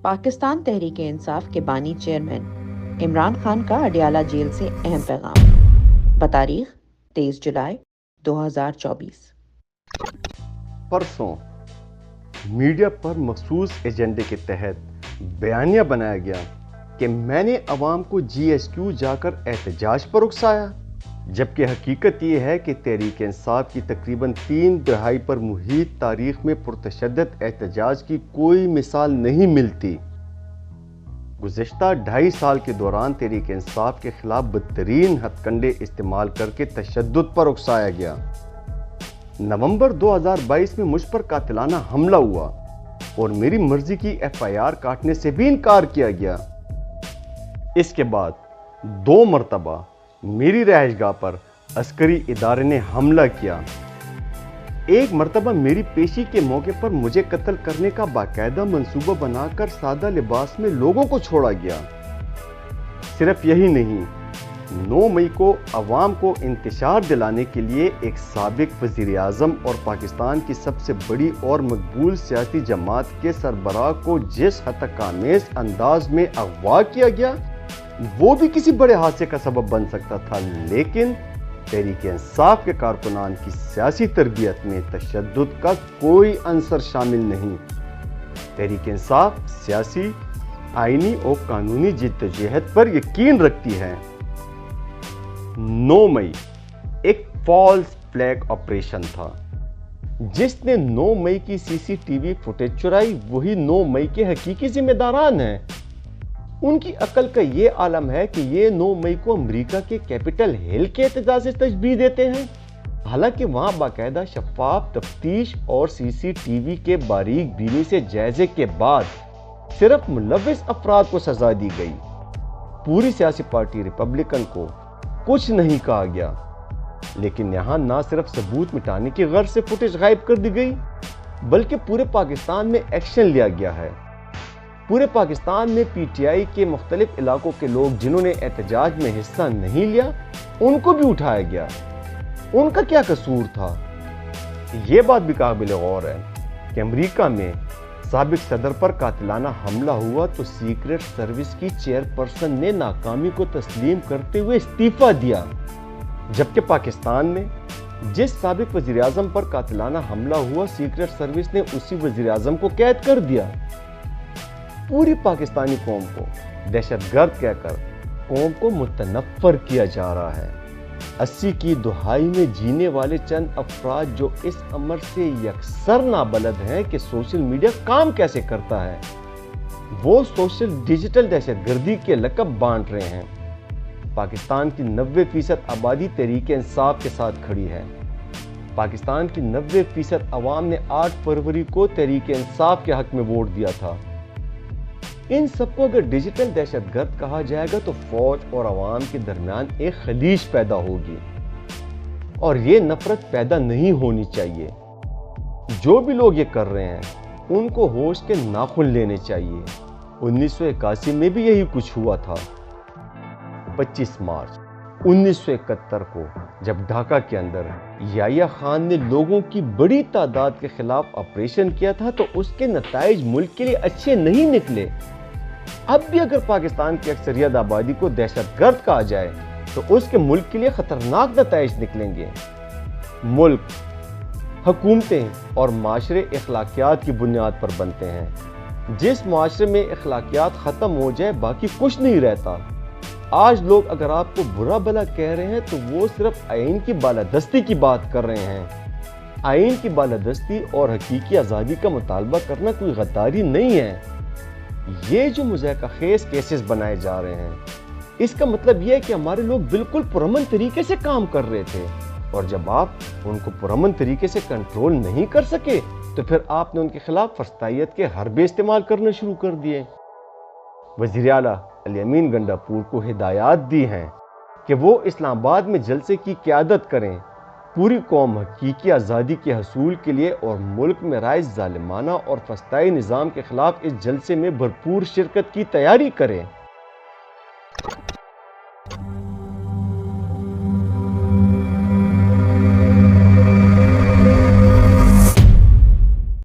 پاکستان تحریک انصاف کے بانی چیئرمین عمران خان کا اڈیالہ جیل سے اہم پیغام بتاریخ 23 جولائی 2024۔ پرسوں میڈیا پر مخصوص ایجنڈے کے تحت بیانیہ بنایا گیا کہ میں نے عوام کو جی ایس کیو جا کر احتجاج پر اکسایا، جبکہ حقیقت یہ ہے کہ تحریک انصاف کی تقریباً 3 دہائی پر محیط تاریخ میں پرتشدد احتجاج کی کوئی مثال نہیں ملتی۔ گزشتہ 2.5 سال کے دوران تحریک انصاف کے خلاف بدترین ہتھ کنڈے استعمال کر کے تشدد پر اکسایا گیا۔ نومبر 2022 میں مجھ پر قاتلانہ حملہ ہوا اور میری مرضی کی ایف آئی آر کاٹنے سے بھی انکار کیا گیا۔ اس کے بعد 2 مرتبہ میری رہائش گاہ پر عسکری ادارے نے حملہ کیا۔ ایک مرتبہ میری پیشی کے موقع پر مجھے قتل کرنے کا باقاعدہ منصوبہ بنا کر سادہ لباس میں لوگوں کو چھوڑا گیا۔ صرف یہی نہیں، 9 مئی کو عوام کو انتشار دلانے کے لیے ایک سابق وزیر اعظم اور پاکستان کی سب سے بڑی اور مقبول سیاسی جماعت کے سربراہ کو جس ہتک آمیز انداز میں اغوا کیا گیا وہ بھی کسی بڑے حادثے کا سبب بن سکتا تھا، لیکن تحریک انصاف کے کارکنان کی سیاسی تربیت میں تشدد کا کوئی عنصر شامل نہیں۔ تحریک انصاف سیاسی، آئینی اور قانونی جدوجہد پر یقین رکھتی ہے۔ 9 مئی ایک فالس فلیگ آپریشن تھا۔ جس نے 9 مئی کی سی سی ٹی وی فوٹیج چرائی وہی 9 مئی کے حقیقی ذمہ داران ہیں۔ ان کی عقل کا یہ عالم ہے کہ یہ 9 مئی کو امریکہ کے کیپٹل ہل کے احتجاج سے تشبیہ دیتے ہیں، حالانکہ وہاں باقاعدہ شفاف تفتیش اور سی سی ٹی وی کے باریک بینی سے جائزے کے بعد صرف ملوث افراد کو سزا دی گئی۔ پوری سیاسی پارٹی ریپبلکن کو کچھ نہیں کہا گیا، لیکن یہاں نہ صرف ثبوت مٹانے کی غرض سے فوٹیج غائب کر دی گئی بلکہ پورے پاکستان میں ایکشن لیا گیا ہے۔ پورے پاکستان میں پی ٹی آئی کے مختلف علاقوں کے لوگ جنہوں نے احتجاج میں حصہ نہیں لیا ان کو بھی اٹھایا گیا۔ ان کا کیا قصور تھا؟ یہ بات بھی قابل غور ہے کہ امریکہ میں سابق صدر پر قاتلانہ حملہ ہوا تو سیکرٹ سروس کی چیئرپرسن نے ناکامی کو تسلیم کرتے ہوئے استعفیٰ دیا، جبکہ پاکستان میں جس سابق وزیر اعظم پر قاتلانہ حملہ ہوا سیکرٹ سروس نے اسی وزیر اعظم کو قید کر دیا۔ پوری پاکستانی قوم کو دہشت گرد کہہ کر قوم کو متنفر کیا جا رہا ہے۔ 80 کی دہائی میں جینے والے چند افراد جو اس امر سے یکسر نابلد ہیں کہ سوشل میڈیا کام کیسے کرتا ہے، وہ سوشل ڈیجیٹل دہشت گردی کے لقب بانٹ رہے ہیں۔ پاکستان کی 90% آبادی تحریک انصاف کے ساتھ کھڑی ہے۔ پاکستان کی 90% عوام نے 8 فروری کو تحریک انصاف کے حق میں ووٹ دیا تھا۔ ان سب کو اگر ڈیجیٹل دہشت گرد کہا جائے گا تو فوج اور عوام کے درمیان ایک خلیج پیدا ہوگی، اور یہ نفرت پیدا نہیں ہونی چاہیے۔ جو بھی لوگ یہ کر رہے ہیں ان کو ہوش کے ناخن لینے چاہیے۔ 1981 میں بھی یہی کچھ ہوا تھا۔ 25 مارچ 1971 کو جب ڈھاکہ کے اندر یحییٰ خان نے لوگوں کی بڑی تعداد کے خلاف آپریشن کیا تھا تو اس کے نتائج ملک کے لیے اچھے نہیں نکلے۔ اب بھی اگر پاکستان کی اکثریت آبادی کو دہشت گرد کہا جائے تو اس کے ملک کے لیے خطرناک نتائج نکلیں گے۔ ملک، حکومتیں اور معاشرے اخلاقیات کی بنیاد پر بنتے ہیں۔ جس معاشرے میں اخلاقیات ختم ہو جائے باقی کچھ نہیں رہتا۔ آج لوگ اگر آپ کو برا بھلا کہہ رہے ہیں تو وہ صرف آئین کی بالادستی کی بات کر رہے ہیں۔ آئین کی بالادستی اور حقیقی آزادی کا مطالبہ کرنا کوئی غداری نہیں ہے۔ یہ جو مضحکہ خیز کیسز بنائے جا رہے ہیں اس کا مطلب یہ ہے کہ ہمارے لوگ بالکل پرامن طریقے سے کام کر رہے تھے، اور جب آپ ان کو پرامن طریقے سے کنٹرول نہیں کر سکے تو پھر آپ نے ان کے خلاف فسطائیت کے حربے استعمال کرنا شروع کر دیے۔ وزیر اعلیٰ علی امین گنڈاپور کو ہدایات دی ہیں کہ وہ اسلام آباد میں جلسے کی قیادت کریں، پوری قوم حقیقی آزادی کے حصول کے لیے اور ملک میں رائج ظالمانہ اور فسطائی نظام کے خلاف اس جلسے میں بھرپور شرکت کی تیاری کرے۔